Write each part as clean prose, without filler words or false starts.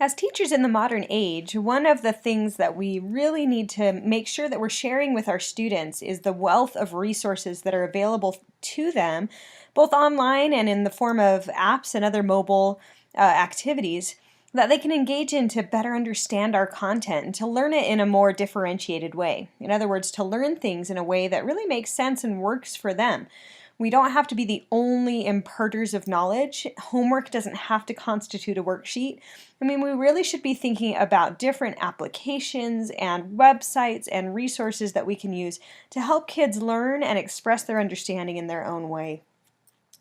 As teachers in the modern age, one of the things that we really need to make sure that we're sharing with our students is the wealth of resources that are available to them, both online and in the form of apps and other mobile activities that they can engage in to better understand our content and to learn it in a more differentiated way. In other words, to learn things in a way that really makes sense and works for them. We don't have to be the only imparters of knowledge. Homework doesn't have to constitute a worksheet. I mean, we really should be thinking about different applications and websites and resources that we can use to help kids learn and express their understanding in their own way.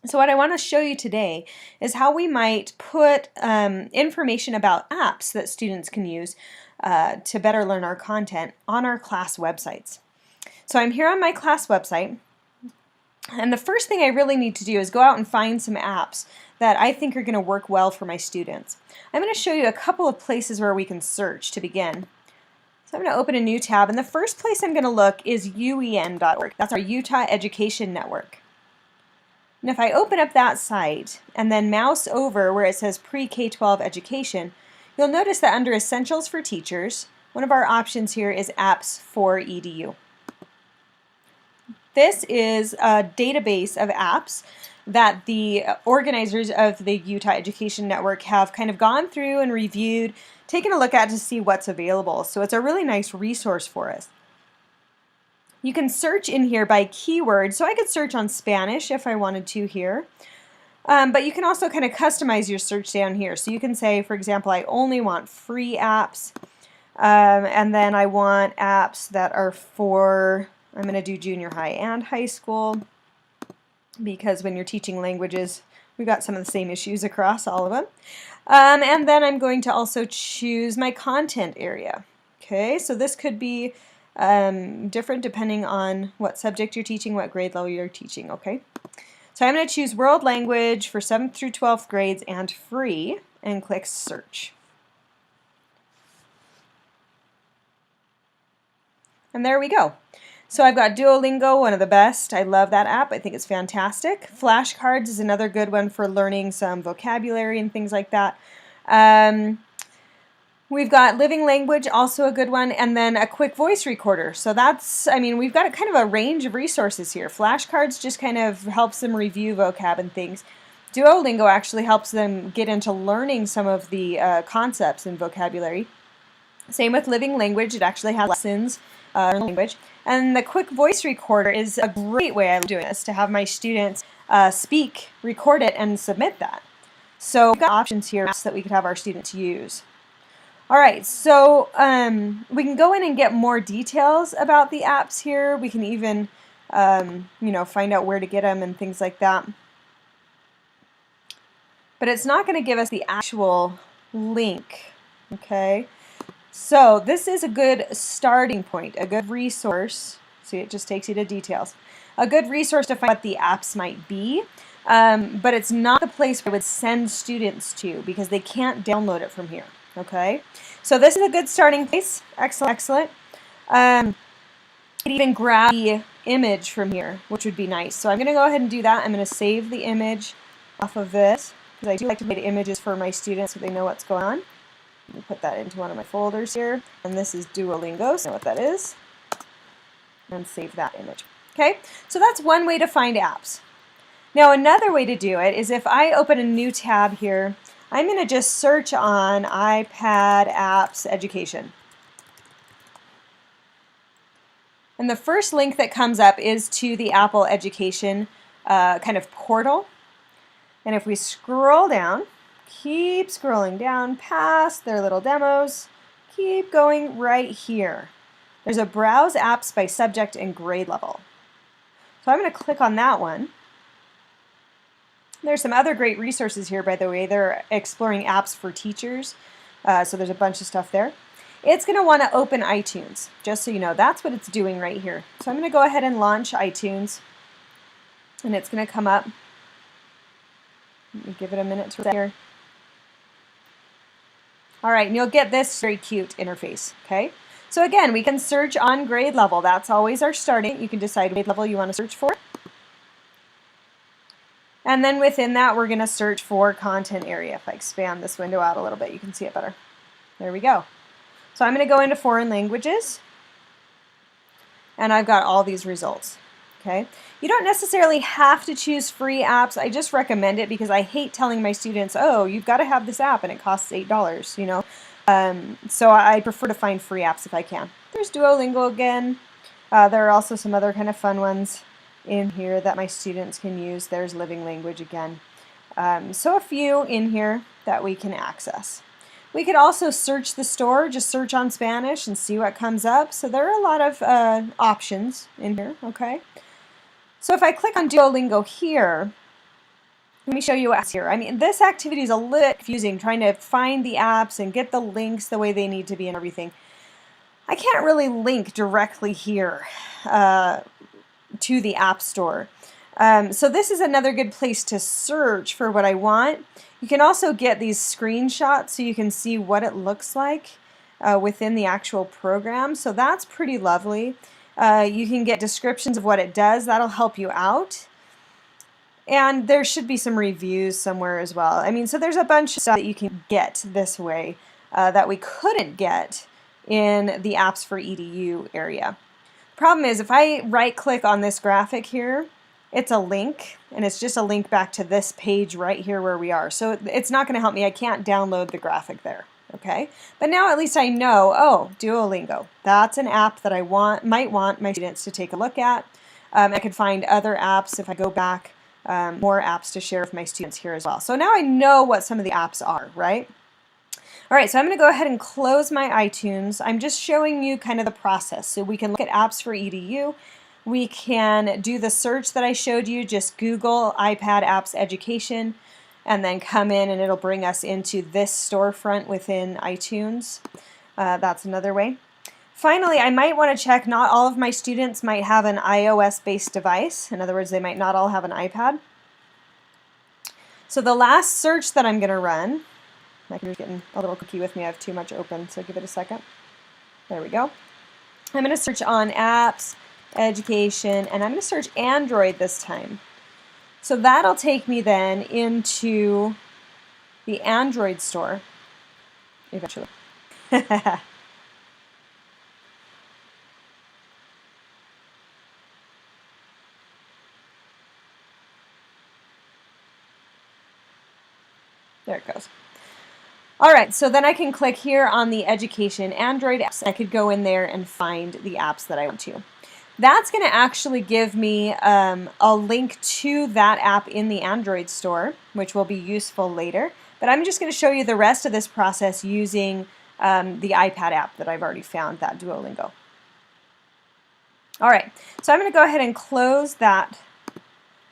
So what I want to show you today is how we might put information about apps that students can use to better learn our content on our class websites. So I'm here on my class website. And the first thing I really need to do is go out and find some apps that I think are going to work well for my students. I'm going to show you a couple of places where we can search to begin. So I'm going to open a new tab, and the first place I'm going to look is UEN.org. That's our Utah Education Network. And if I open up that site and then mouse over where it says Pre-K-12 Education, you'll notice that under Essentials for Teachers, one of our options here is Apps for EDU. This is a database of apps that the organizers of the Utah Education Network have kind of gone through and reviewed, taken a look at to see what's available. So it's a really nice resource for us. You can search in here by keyword, so I could search on Spanish if I wanted to here. But you can also kind of customize your search down here. So you can say, for example, I only want free apps, and then I want apps that are for, I'm going to do junior high and high school, because when you're teaching languages, we've got some of the same issues across all of them. And then I'm going to also choose my content area. Okay, so this could be different depending on what subject you're teaching, what grade level you're teaching, okay? So I'm going to choose world language for 7th through 12th grades and free, and click search. And there we go. So I've got Duolingo, one of the best. I love that app. I think it's fantastic. Flashcards is another good one for learning some vocabulary and things like that. We've got Living Language, also a good one, and then a quick voice recorder. So that's, I mean, we've got kind of a range of resources here. Flashcards just kind of helps them review vocab and things. Duolingo actually helps them get into learning some of the concepts and vocabulary. Same with Living Language. It actually has lessons in language. And the quick voice recorder is a great way of doing this, to have my students speak, record it, and submit that. So we've got options here that we could have our students use. All right, so we can go in and get more details about the apps here. We can even, find out where to get them and things like that. But it's not going to give us the actual link, okay? So this is a good starting point, a good resource. See, it just takes you to details. A good resource to find what the apps might be, but it's not the place where I would send students to because they can't download it from here. Okay, so this is a good starting place. Excellent, excellent. You can even grab the image from here, which would be nice. So I'm going to go ahead and do that. I'm going to save the image off of this, because I do like to make images for my students so they know what's going on. Let me put that into one of my folders here. And this is Duolingo, so I know what that is. And save that image. Okay, so that's one way to find apps. Now another way to do it is if I open a new tab here, I'm going to just search on iPad Apps Education. And the first link that comes up is to the Apple Education kind of portal. And if we scroll down, keep scrolling down past their little demos, keep going right here. There's a Browse Apps by Subject and Grade Level. So I'm going to click on that one. There's some other great resources here, by the way. They're exploring apps for teachers, so there's a bunch of stuff there. It's going to want to open iTunes, just so you know. That's what it's doing right here. So I'm going to go ahead and launch iTunes, and it's going to come up. Let me give it a minute to here. All right, and you'll get this very cute interface, okay? So again, we can search on grade level. That's always our starting. You can decide grade level you want to search for. And then within that, we're going to search for content area. If I expand this window out a little bit, you can see it better. There we go. So I'm going to go into foreign languages, and I've got all these results. Okay. You don't necessarily have to choose free apps. I just recommend it because I hate telling my students, oh, you've got to have this app and it costs $8, you know. So I prefer to find free apps if I can. There's Duolingo again. There are also some other kind of fun ones in here that my students can use. There's Living Language again. So a few in here that we can access. We could also search the store, just search on Spanish and see what comes up. So there are a lot of options in here, okay? So if I click on Duolingo here, let me show you what's here. I mean, this activity is a little confusing, trying to find the apps and get the links the way they need to be and everything. I can't really link directly here to the App Store. So this is another good place to search for what I want. You can also get these screenshots so you can see what it looks like within the actual program. So that's pretty lovely. You can get descriptions of what it does. That'll help you out. And there should be some reviews somewhere as well. I mean, so there's a bunch of stuff that you can get this way that we couldn't get in the Apps for EDU area. Problem is, if I right-click on this graphic here, it's a link, and it's just a link back to this page right here where we are. So it's not going to help me. I can't download the graphic there, okay? But now at least I know, oh, Duolingo. That's an app that I might want my students to take a look at. I could find other apps if I go back, more apps to share with my students here as well. So now I know what some of the apps are, right? All right, so I'm going to go ahead and close my iTunes. I'm just showing you kind of the process. So we can look at Apps for EDU. We can do the search that I showed you, just Google iPad Apps Education, and then come in and it'll bring us into this storefront within iTunes. That's another way. Finally, I might want to check not all of my students might have an iOS-based device. In other words, they might not all have an iPad. So the last search that I'm going to run, my computer's getting a little cookie with me. I have too much open, so give it a second. There we go. I'm going to search on apps, education, and I'm going to search Android this time. So that'll take me then into the Android store eventually. There it goes. All right, so then I can click here on the Education Android apps. I could go in there and find the apps that I want to. That's going to actually give me a link to that app in the Android store, which will be useful later. But I'm just going to show you the rest of this process using the iPad app that I've already found, that Duolingo. All right, so I'm going to go ahead and close that.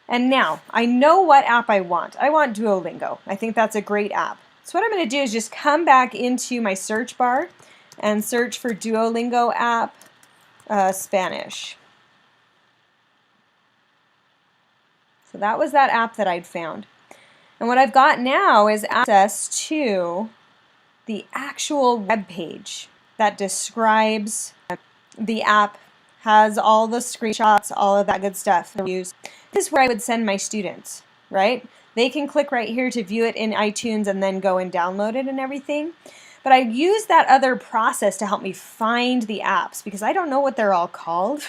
And now I know what app I want. I want Duolingo. I think that's a great app. So what I'm going to do is just come back into my search bar and search for Duolingo app Spanish. So that was that app that I'd found. And what I've got now is access to the actual web page that describes the app, has all the screenshots, all of that good stuff to use. This is where I would send my students, right? They can click right here to view it in iTunes and then go and download it and everything. But I use that other process to help me find the apps because I don't know what they're all called.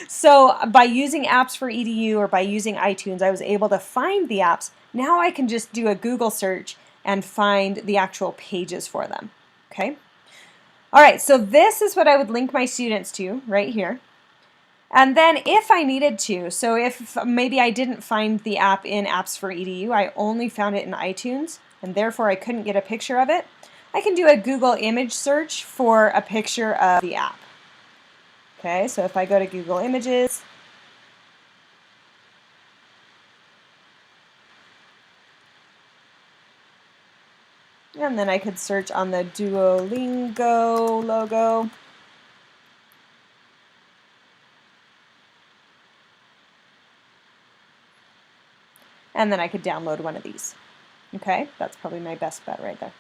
So by using Apps for EDU or by using iTunes, I was able to find the apps. Now I can just do a Google search and find the actual pages for them. Okay. All right, so this is what I would link my students to right here. And then if I needed to, so if maybe I didn't find the app in Apps for EDU, I only found it in iTunes, and therefore I couldn't get a picture of it, I can do a Google image search for a picture of the app. Okay, so if I go to Google Images, and then I could search on the Duolingo logo. And then I could download one of these. Okay, that's probably my best bet right there.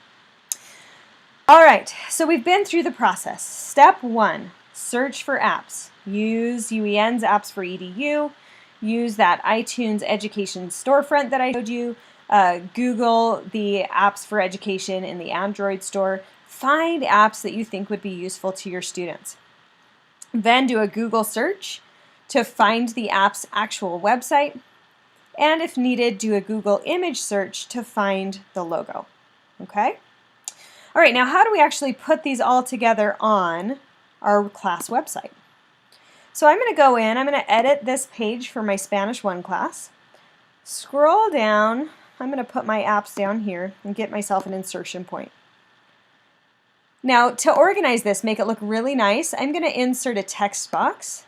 All right, so we've been through the process. Step 1, search for apps. Use UEN's Apps for EDU. use that iTunes Education storefront that I showed you. Google the apps for education in the Android store. Find apps that you think would be useful to your students. Then do a Google search to find the app's actual website. And if needed, do a Google image search to find the logo. Okay? All right, now how do we actually put these all together on our class website? So I'm going to go in, I'm going to edit this page for my Spanish 1 class. Scroll down, I'm going to put my apps down here and get myself an insertion point. Now to organize this, make it look really nice, I'm going to insert a text box.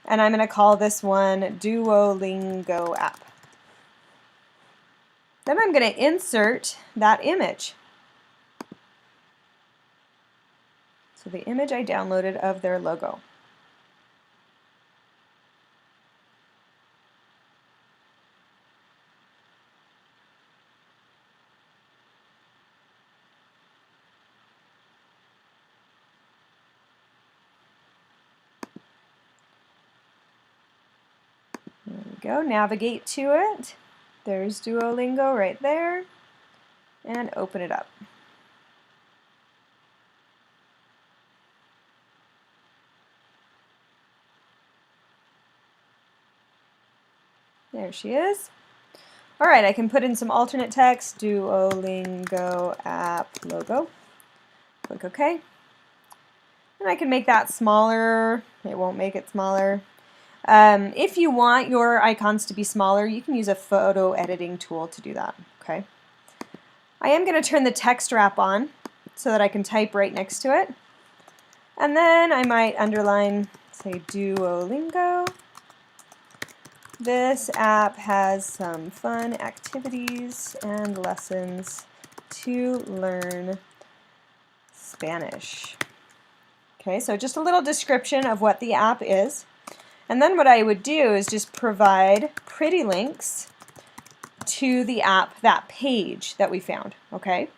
And I'm going to call this one Duolingo app. Then I'm going to insert that image. So the image I downloaded of their logo. There we go, navigate to it. There's Duolingo right there, and open it up. There she is. All right, I can put in some alternate text, Duolingo app logo. Click OK. And I can make that smaller. It won't make it smaller. If you want your icons to be smaller, you can use a photo editing tool to do that. Okay. I am going to turn the text wrap on so that I can type right next to it. And then I might underline, say, Duolingo. This app has some fun activities and lessons to learn Spanish. Okay, so just a little description of what the app is. And then what I would do is just provide pretty links to the app, that page that we found. Okay,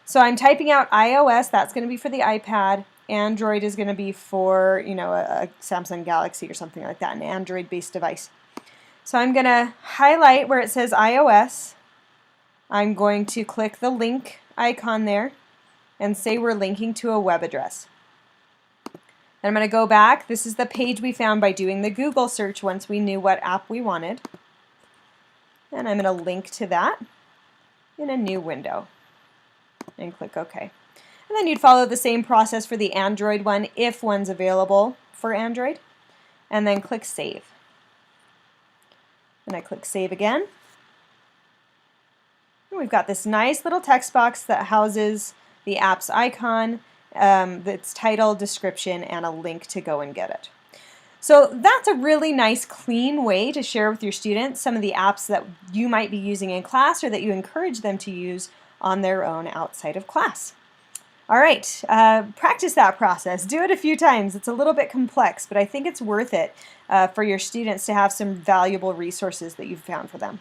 so I'm typing out iOS, that's going to be for the iPad. Android is going to be for, you know, a Samsung Galaxy or something like that, an Android-based device. So I'm going to highlight where it says iOS. I'm going to click the link icon there and say we're linking to a web address. Then I'm going to go back. This is the page we found by doing the Google search once we knew what app we wanted. And I'm going to link to that in a new window and click OK. And then you'd follow the same process for the Android one if one's available for Android. And then click Save. And I click Save again. And we've got this nice little text box that houses the app's icon, its title, description, and a link to go and get it. So that's a really nice, clean way to share with your students some of the apps that you might be using in class or that you encourage them to use on their own outside of class. All right, practice that process. Do it a few times. It's a little bit complex, but I think it's worth it for your students to have some valuable resources that you've found for them.